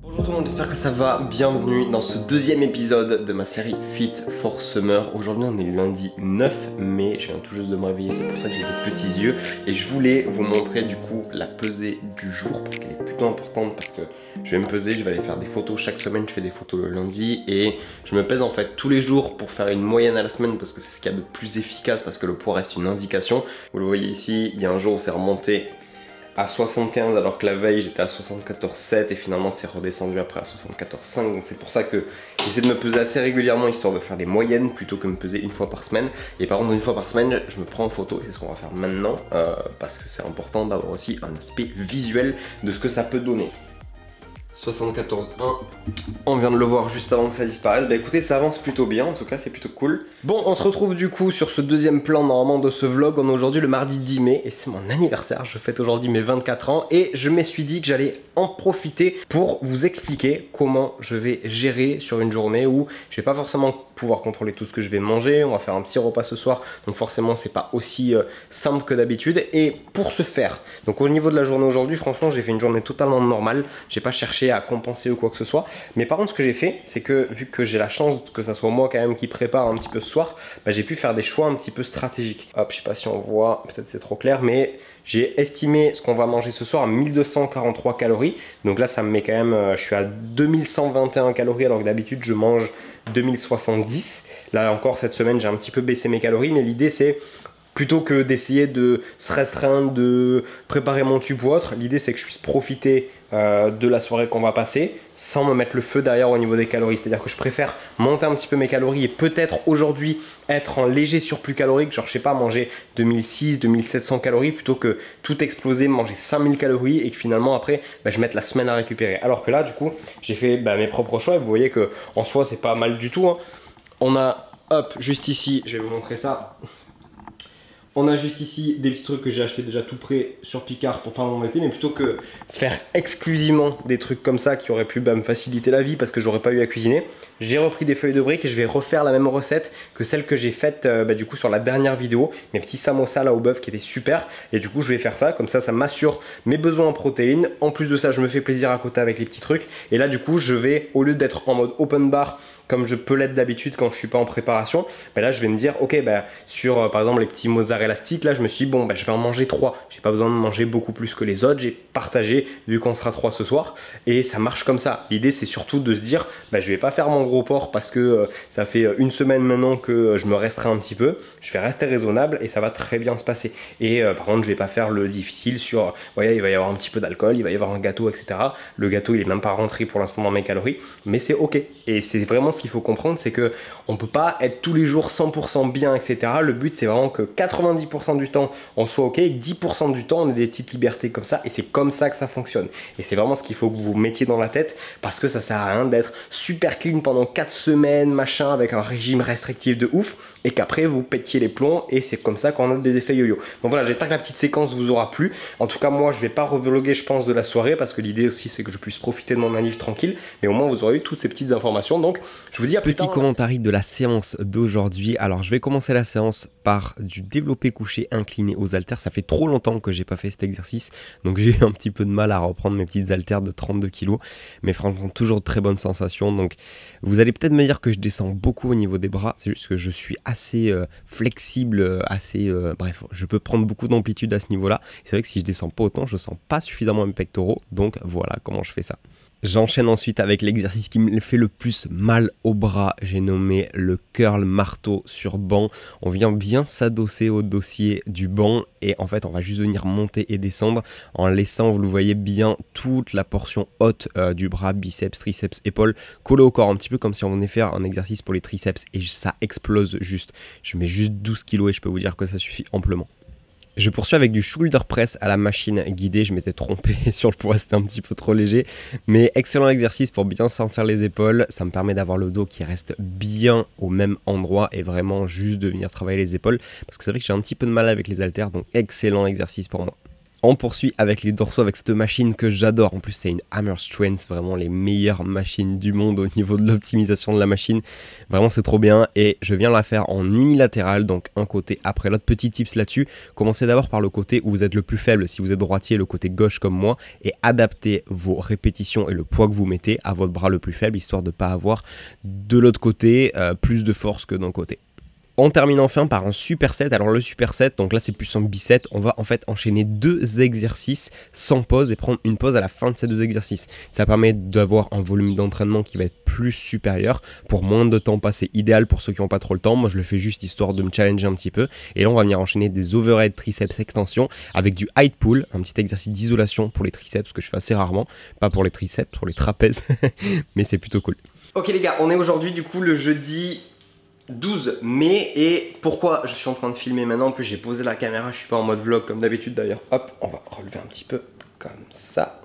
Bonjour tout le monde, j'espère que ça va. Bienvenue dans ce deuxième épisode de ma série Fit for Summer. Aujourd'hui on est le lundi 9 mai, je viens tout juste de me réveiller, c'est pour ça que j'ai de petits yeux. Et je voulais vous montrer du coup la pesée du jour, parce qu'elle est plutôt importante, parce que je vais me peser, je vais aller faire des photos chaque semaine, je fais des photos le lundi. Et je me pèse en fait tous les jours pour faire une moyenne à la semaine, parce que c'est ce qu'il y a de plus efficace, parce que le poids reste une indication. Vous le voyez ici, il y a un jour où c'est remonté à 75 alors que la veille j'étais à 74,7 et finalement c'est redescendu après à 74,5, donc c'est pour ça que j'essaie de me peser assez régulièrement histoire de faire des moyennes plutôt que me peser une fois par semaine. Et par contre une fois par semaine je me prends en photo et c'est ce qu'on va faire maintenant parce que c'est important d'avoir aussi un aspect visuel de ce que ça peut donner. 74,1, on vient de le voir juste avant que ça disparaisse. Bah écoutez, ça avance plutôt bien, en tout cas c'est plutôt cool. Bon, on se retrouve du coup sur ce deuxième plan normalement de ce vlog. On est aujourd'hui le mardi 10 mai et c'est mon anniversaire. Je fête aujourd'hui mes 24 ans et je me suis dit que j'allais en profiter pour vous expliquer comment je vais gérer sur une journée où je vais pas forcément pouvoir contrôler tout ce que je vais manger. On va faire un petit repas ce soir, donc forcément c'est pas aussi simple que d'habitude. Et pour ce faire, donc au niveau de la journée aujourd'hui, franchement j'ai fait une journée totalement normale. J'ai pas cherché à compenser ou quoi que ce soit. Mais par contre ce que j'ai fait, c'est que vu que j'ai la chance que ça soit moi quand même qui prépare un petit peu ce soir, bah, j'ai pu faire des choix un petit peu stratégiques. Hop, je sais pas si on voit, peut-être c'est trop clair, mais j'ai estimé ce qu'on va manger ce soir à 1243 calories. Donc là ça me met quand même, je suis à 2121 calories alors que d'habitude je mange 2070. Là encore cette semaine j'ai un petit peu baissé mes calories, mais l'idée c'est plutôt que d'essayer de se restreindre, de préparer mon tube ou autre, l'idée c'est que je puisse profiter de la soirée qu'on va passer sans me mettre le feu derrière au niveau des calories. C'est-à-dire que je préfère monter un petit peu mes calories et peut-être aujourd'hui être en léger surplus calorique, genre je sais pas, manger 2006, 2700 calories plutôt que tout exploser, manger 5000 calories et que finalement après bah, je mette la semaine à récupérer. Alors que là du coup j'ai fait mes propres choix et vous voyez que en soi c'est pas mal du tout, hein. On a, hop, juste ici, je vais vous montrer ça. On a juste ici des petits trucs que j'ai acheté déjà tout prêt sur Picard pour pas m'embêter, mais plutôt que faire exclusivement des trucs comme ça qui auraient pu me faciliter la vie parce que j'aurais pas eu à cuisiner, j'ai repris des feuilles de briques et je vais refaire la même recette que celle que j'ai faite du coup sur la dernière vidéo, mes petits samosas là au bœuf qui étaient super. Et du coup je vais faire ça, comme ça m'assure mes besoins en protéines. En plus de ça je me fais plaisir à côté avec les petits trucs. Et là du coup je vais, au lieu d'être en mode open bar comme je peux l'être d'habitude quand je suis pas en préparation, bah là je vais me dire ok, bah sur par exemple les petits mozzarella sticks, là je me suis dit bon bah je vais en manger 3, j'ai pas besoin de manger beaucoup plus que les autres, j'ai partagé vu qu'on sera 3 ce soir et ça marche comme ça. L'idée c'est surtout de se dire bah je vais pas faire mon gros porc parce que ça fait une semaine maintenant que je me restreins un petit peu, je vais rester raisonnable et ça va très bien se passer. Et par contre je vais pas faire le difficile sur voyez, il va y avoir un petit peu d'alcool, il va y avoir un gâteau, etc. Le gâteau il est même pas rentré pour l'instant dans mes calories, mais c'est ok. Et c'est vraiment ce qu'il faut comprendre, c'est que on peut pas être tous les jours 100% bien, etc. Le but c'est vraiment que 90% du temps on soit ok, 10% du temps on ait des petites libertés comme ça, et c'est comme ça que ça fonctionne. Et c'est vraiment ce qu'il faut que vous mettiez dans la tête, parce que ça sert à rien d'être super clean pendant 4 semaines machin avec un régime restrictif de ouf et qu'après vous pétiez les plombs, et c'est comme ça qu'on a des effets yo-yo. Donc voilà, j'espère que la petite séquence vous aura plu. En tout cas moi je vais pas revloguer je pense de la soirée parce que l'idée aussi c'est que je puisse profiter de mon manif tranquille, mais au moins vous aurez eu toutes ces petites informations. Donc je vous dis à plus tard. Petit commentaire de la séance d'aujourd'hui. Alors je vais commencer la séance par du développé couché incliné aux haltères. Ça fait trop longtemps que j'ai pas fait cet exercice, donc j'ai eu un petit peu de mal à reprendre mes petites haltères de 32 kg, mais franchement toujours de très bonnes sensations. Donc vous allez peut-être me dire que je descends beaucoup au niveau des bras, c'est juste que je suis assez flexible, assez bref, je peux prendre beaucoup d'amplitude à ce niveau-là. C'est vrai que si je descends pas autant, je sens pas suffisamment mes pectoraux, donc voilà comment je fais ça. J'enchaîne ensuite avec l'exercice qui me fait le plus mal au bras, j'ai nommé le curl marteau sur banc. On vient bien s'adosser au dossier du banc et en fait on va juste venir monter et descendre en laissant, vous le voyez bien, toute la portion haute du bras, biceps, triceps, épaules, collée au corps, un petit peu comme si on venait faire un exercice pour les triceps et ça explose juste. Je mets juste 12 kg et je peux vous dire que ça suffit amplement. Je poursuis avec du shoulder press à la machine guidée. Je m'étais trompé sur le poids, c'était un petit peu trop léger. Mais excellent exercice pour bien sentir les épaules. Ça me permet d'avoir le dos qui reste bien au même endroit et vraiment juste de venir travailler les épaules. Parce que c'est vrai que j'ai un petit peu de mal avec les haltères, donc excellent exercice pour moi. On poursuit avec les dorsaux avec cette machine que j'adore. En plus, c'est une Hammer Strength, vraiment les meilleures machines du monde au niveau de l'optimisation de la machine. Vraiment, c'est trop bien et je viens la faire en unilatéral, donc un côté après l'autre. Petit tips là-dessus, commencez d'abord par le côté où vous êtes le plus faible. Si vous êtes droitier, le côté gauche comme moi, et adaptez vos répétitions et le poids que vous mettez à votre bras le plus faible, histoire de ne pas avoir de l'autre côté plus de force que d'un côté. On termine enfin par un superset. Alors le superset, donc là c'est plus un biset, on va en fait enchaîner 2 exercices sans pause et prendre une pause à la fin de ces 2 exercices. Ça permet d'avoir un volume d'entraînement qui va être plus supérieur pour moins de temps passé, idéal pour ceux qui n'ont pas trop le temps. Moi je le fais juste histoire de me challenger un petit peu. Et là on va venir enchaîner des overhead triceps extension avec du high pull, un petit exercice d'isolation pour les triceps que je fais assez rarement, pas pour les triceps, pour les trapèzes, mais c'est plutôt cool. Ok les gars, on est aujourd'hui du coup le jeudi 12 mai et pourquoi je suis en train de filmer maintenant, en plus j'ai posé la caméra, je suis pas en mode vlog comme d'habitude d'ailleurs, hop, on va relever un petit peu comme ça,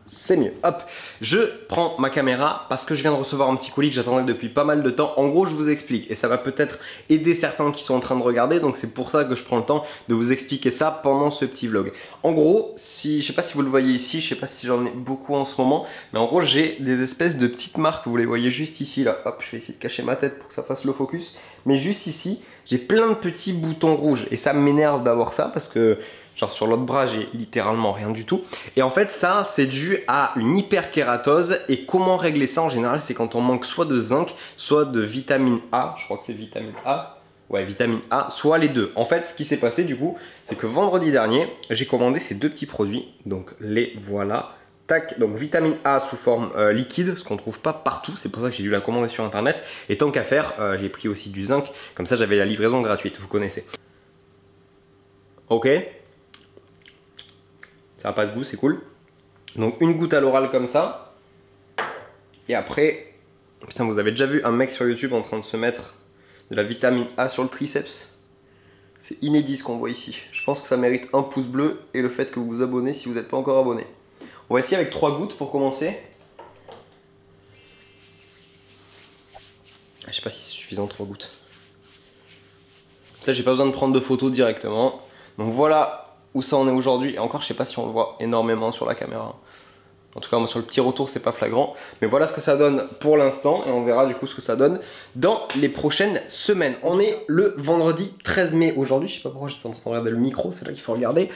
c'est mieux, hop, je prends ma caméra parce que je viens de recevoir un petit colis que j'attendais depuis pas mal de temps. En gros je vous explique et ça va peut-être aider certains qui sont en train de regarder, donc c'est pour ça que je prends le temps de vous expliquer ça pendant ce petit vlog. En gros, si, je sais pas si vous le voyez ici, je sais pas si j'en ai beaucoup en ce moment, mais en gros j'ai des espèces de petites marques, vous les voyez juste ici là, hop, je vais essayer de cacher ma tête pour que ça fasse le focus, mais juste ici j'ai plein de petits boutons rouges et ça m'énerve d'avoir ça parce que genre sur l'autre bras j'ai littéralement rien du tout. Et en fait ça c'est dû à une hyperkératose. Et comment régler ça en général, c'est quand on manque soit de zinc, soit de vitamine A. Je crois que c'est vitamine A. Ouais, vitamine A, soit les deux. En fait ce qui s'est passé du coup, c'est que vendredi dernier j'ai commandé ces 2 petits produits. Donc les voilà. Tac, donc vitamine A sous forme liquide, ce qu'on ne trouve pas partout, c'est pour ça que j'ai dû la commander sur internet. Et tant qu'à faire, j'ai pris aussi du zinc, comme ça j'avais la livraison gratuite, vous connaissez. Ok. Ça n'a pas de goût, c'est cool. Donc une goutte à l'oral comme ça. Et après, putain, vous avez déjà vu un mec sur YouTube en train de se mettre de la vitamine A sur le triceps? C'est inédit ce qu'on voit ici. Je pense que ça mérite un pouce bleu et le fait que vous vous abonnez si vous n'êtes pas encore abonné. On va essayer avec 3 gouttes pour commencer. Je sais pas si c'est suffisant 3 gouttes. Ça, j'ai pas besoin de prendre de photos directement. Donc voilà où ça en est aujourd'hui. Et encore, je sais pas si on le voit énormément sur la caméra. En tout cas, moi sur le petit retour, c'est pas flagrant. Mais voilà ce que ça donne pour l'instant. Et on verra du coup ce que ça donne dans les prochaines semaines. On est le vendredi 13 mai aujourd'hui. Je sais pas pourquoi j'étais en train de regarder le micro, c'est là qu'il faut regarder.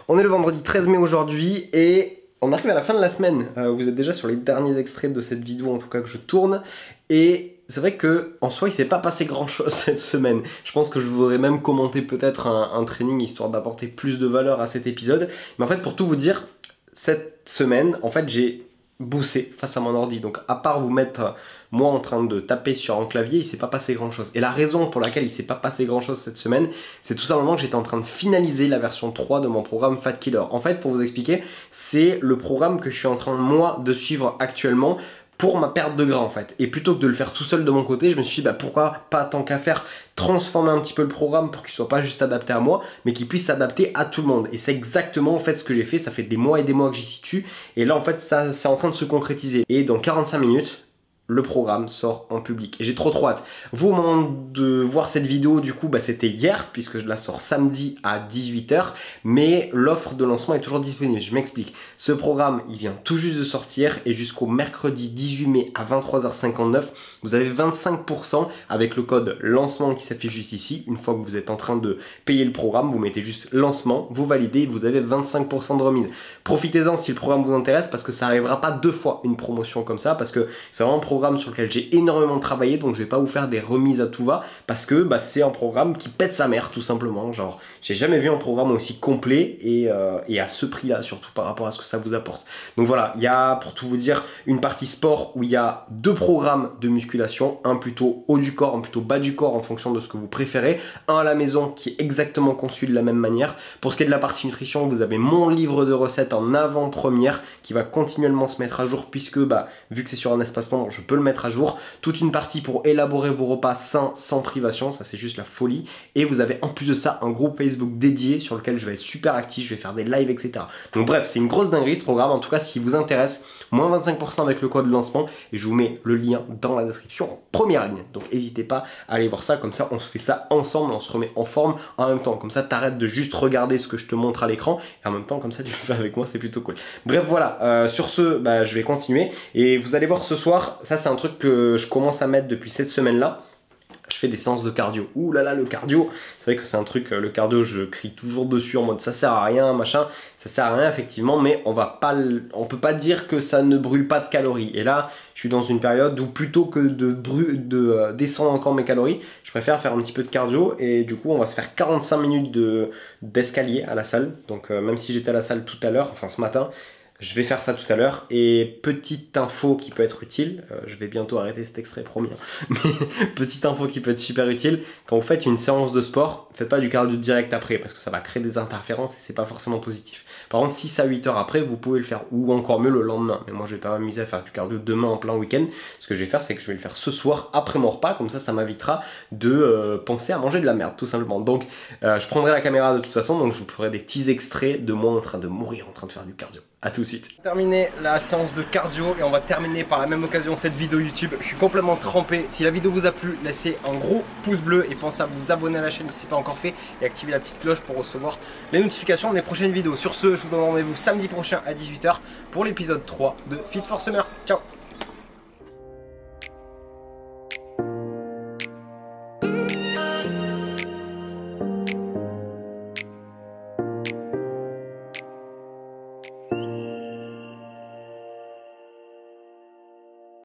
On est le vendredi 13 mai aujourd'hui et on arrive à la fin de la semaine. Vous êtes déjà sur les derniers extraits de cette vidéo, en tout cas que je tourne. Et c'est vrai que en soi, il s'est pas passé grand chose cette semaine. Je pense que je voudrais même commenter peut-être un training histoire d'apporter plus de valeur à cet épisode. Mais en fait, pour tout vous dire, cette semaine, en fait, j'ai bossé face à mon ordi. Donc, à part vous mettre moi en train de taper sur un clavier, il s'est pas passé grand chose. Et la raison pour laquelle il s'est pas passé grand chose cette semaine, c'est tout simplement que j'étais en train de finaliser la version 3 de mon programme Fat Killer. En fait, pour vous expliquer, c'est le programme que je suis en train, moi, de suivre actuellement pour ma perte de gras en fait. Et plutôt que de le faire tout seul de mon côté, je me suis dit bah pourquoi pas, tant qu'à faire, transformer un petit peu le programme pour qu'il soit pas juste adapté à moi, mais qu'il puisse s'adapter à tout le monde. Et c'est exactement en fait ce que j'ai fait. Ça fait des mois et des mois que j'y situe. Et là en fait ça c'est en train de se concrétiser. Et dans 45 minutes, le programme sort en public et j'ai trop hâte. Vous, au moment de voir cette vidéo, du coup, bah, c'était hier puisque je la sors samedi à 18 h, mais l'offre de lancement est toujours disponible. Je m'explique. Ce programme, il vient tout juste de sortir et jusqu'au mercredi 18 mai à 23 h 59, vous avez 25% avec le code lancement qui s'affiche juste ici. Une fois que vous êtes en train de payer le programme, vous mettez juste lancement, vous validez et vous avez 25% de remise. Profitez-en si le programme vous intéresse parce que ça n'arrivera pas 2 fois une promotion comme ça parce que c'est vraiment un programme sur lequel j'ai énormément travaillé, donc je vais pas vous faire des remises à tout va parce que bah, c'est un programme qui pète sa mère tout simplement. Genre j'ai jamais vu un programme aussi complet et à ce prix là, surtout par rapport à ce que ça vous apporte. Donc voilà, il y a pour tout vous dire une partie sport où il y a 2 programmes de musculation, un plutôt haut du corps, un plutôt bas du corps en fonction de ce que vous préférez, un à la maison qui est exactement conçu de la même manière. Pour ce qui est de la partie nutrition, vous avez mon livre de recettes en avant-première qui va continuellement se mettre à jour puisque bah, vu que c'est sur un espacement, je peux le mettre à jour. Toute une partie pour élaborer vos repas sains, sans privation, ça c'est juste la folie. Et vous avez en plus de ça un groupe Facebook dédié sur lequel je vais être super actif, je vais faire des lives, etc. Donc bref, c'est une grosse dinguerie ce programme. En tout cas, si vous intéresse, moins 25% avec le code de lancement. Et je vous mets le lien dans la description en première ligne. Donc n'hésitez pas à aller voir ça, comme ça on se fait ça ensemble, on se remet en forme en même temps. Comme ça, t'arrêtes de juste regarder ce que je te montre à l'écran. Et en même temps, comme ça, tu le fais avec moi, c'est plutôt cool. Bref, voilà, sur ce, je vais continuer. Et vous allez voir ce soir, ça c'est un truc que je commence à mettre depuis cette semaine-là. Je fais des séances de cardio. Ouh là là, le cardio, c'est vrai que c'est un truc, le cardio, je crie toujours dessus en mode ça sert à rien, machin. Ça sert à rien effectivement, mais on peut pas dire que ça ne brûle pas de calories. Et là, je suis dans une période où plutôt que de descendre encore mes calories, je préfère faire un petit peu de cardio. Et du coup, on va se faire 45 minutes d'escalier à la salle. Donc même si j'étais à la salle tout à l'heure, enfin ce matin, je vais faire ça tout à l'heure. Et petite info qui peut être utile, je vais bientôt arrêter cet extrait, promis, hein. Mais petite info qui peut être super utile, quand vous faites une séance de sport, faites pas du cardio direct après parce que ça va créer des interférences et c'est pas forcément positif. Par contre, 6 à 8 heures après, vous pouvez le faire, ou encore mieux le lendemain. Mais moi je vais pas m'amuser à faire du cardio demain en plein week-end. Ce que je vais faire, c'est que je vais le faire ce soir après mon repas, comme ça m'invitera de penser à manger de la merde tout simplement. Donc je prendrai la caméra de toute façon, donc je vous ferai des petits extraits de moi en train de mourir, en train de faire du cardio. A tout de suite. Terminé la séance de cardio et on va terminer par la même occasion cette vidéo YouTube. Je suis complètement trempé. Si la vidéo vous a plu, laissez un gros pouce bleu et pensez à vous abonner à la chaîne si ce n'est pas encore fait et activer la petite cloche pour recevoir les notifications de mes prochaines vidéos. Sur ce, je vous donne rendez-vous samedi prochain à 18 h pour l'épisode 3 de Fit for Summer. Ciao.